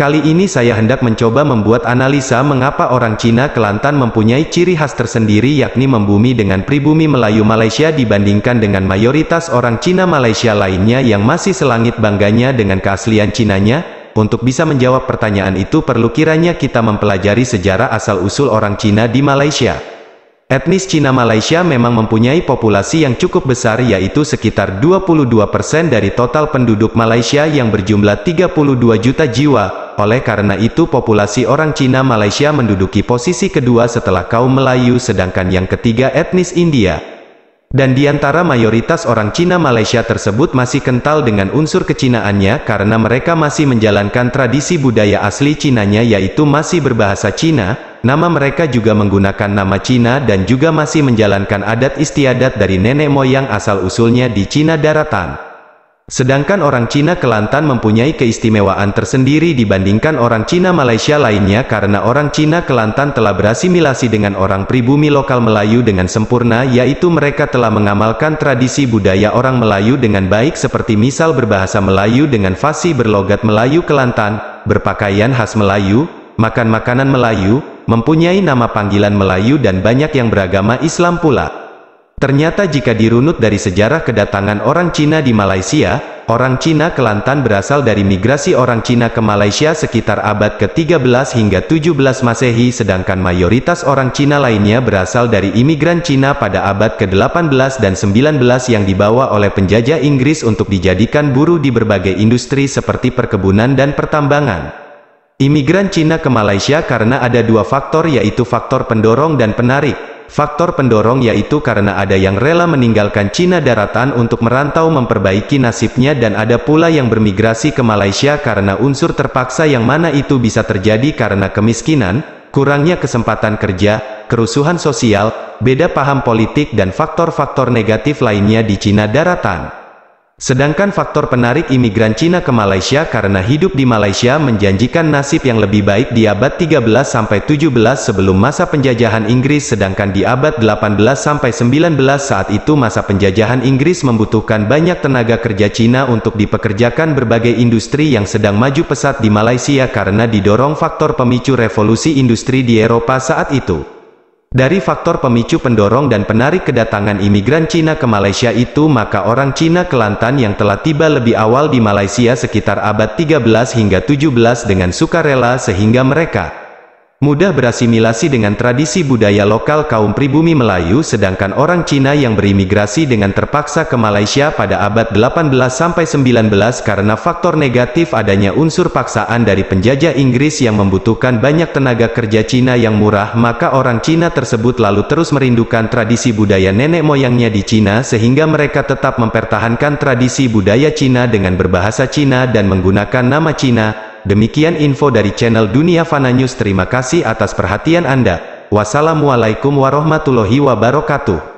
Kali ini saya hendak mencoba membuat analisa mengapa orang Cina Kelantan mempunyai ciri khas tersendiri, yakni membumi dengan pribumi Melayu Malaysia dibandingkan dengan mayoritas orang Cina Malaysia lainnya yang masih selangit bangganya dengan keaslian Cinanya. Untuk bisa menjawab pertanyaan itu perlu kiranya kita mempelajari sejarah asal-usul orang Cina di Malaysia. Etnis Cina Malaysia memang mempunyai populasi yang cukup besar, yaitu sekitar 22% dari total penduduk Malaysia yang berjumlah 32 juta jiwa. Oleh karena itu populasi orang Cina Malaysia menduduki posisi kedua setelah kaum Melayu, sedangkan yang ketiga etnis India. Dan di antara mayoritas orang Cina Malaysia tersebut masih kental dengan unsur kecinaannya karena mereka masih menjalankan tradisi budaya asli Cinanya, yaitu masih berbahasa Cina. Nama mereka juga menggunakan nama Cina dan juga masih menjalankan adat istiadat dari nenek moyang asal-usulnya di Cina daratan. Sedangkan orang Cina Kelantan mempunyai keistimewaan tersendiri dibandingkan orang Cina Malaysia lainnya karena orang Cina Kelantan telah berasimilasi dengan orang pribumi lokal Melayu dengan sempurna, yaitu mereka telah mengamalkan tradisi budaya orang Melayu dengan baik, seperti misal berbahasa Melayu dengan fasih, berlogat Melayu Kelantan, berpakaian khas Melayu, makan makanan Melayu, mempunyai nama panggilan Melayu dan banyak yang beragama Islam pula. Ternyata jika dirunut dari sejarah kedatangan orang Cina di Malaysia, orang Cina Kelantan berasal dari migrasi orang Cina ke Malaysia sekitar abad ke-13 hingga 17 Masehi, sedangkan mayoritas orang Cina lainnya berasal dari imigran Cina pada abad ke-18 dan 19 yang dibawa oleh penjajah Inggris untuk dijadikan buruh di berbagai industri seperti perkebunan dan pertambangan. Imigran Cina ke Malaysia karena ada dua faktor, yaitu faktor pendorong dan penarik. Faktor pendorong yaitu karena ada yang rela meninggalkan Cina daratan untuk merantau memperbaiki nasibnya, dan ada pula yang bermigrasi ke Malaysia karena unsur terpaksa, yang mana itu bisa terjadi karena kemiskinan, kurangnya kesempatan kerja, kerusuhan sosial, beda paham politik dan faktor-faktor negatif lainnya di Cina daratan. Sedangkan faktor penarik imigran Cina ke Malaysia karena hidup di Malaysia menjanjikan nasib yang lebih baik di abad 13-17 sebelum masa penjajahan Inggris, sedangkan di abad 18-19 saat itu masa penjajahan Inggris membutuhkan banyak tenaga kerja Cina untuk dipekerjakan berbagai industri yang sedang maju pesat di Malaysia karena didorong faktor pemicu revolusi industri di Eropa saat itu. Dari faktor pemicu pendorong dan penarik kedatangan imigran Cina ke Malaysia itu, maka orang Cina Kelantan yang telah tiba lebih awal di Malaysia sekitar abad 13 hingga 17 dengan sukarela, sehingga mereka mudah berasimilasi dengan tradisi budaya lokal kaum pribumi Melayu, sedangkan orang Cina yang berimigrasi dengan terpaksa ke Malaysia pada abad 18-19 karena faktor negatif adanya unsur paksaan dari penjajah Inggris yang membutuhkan banyak tenaga kerja Cina yang murah, maka orang Cina tersebut lalu terus merindukan tradisi budaya nenek moyangnya di Cina, sehingga mereka tetap mempertahankan tradisi budaya Cina dengan berbahasa Cina dan menggunakan nama Cina. Demikian info dari channel Dunia Fana News. Terima kasih atas perhatian Anda. Wassalamualaikum warahmatullahi wabarakatuh.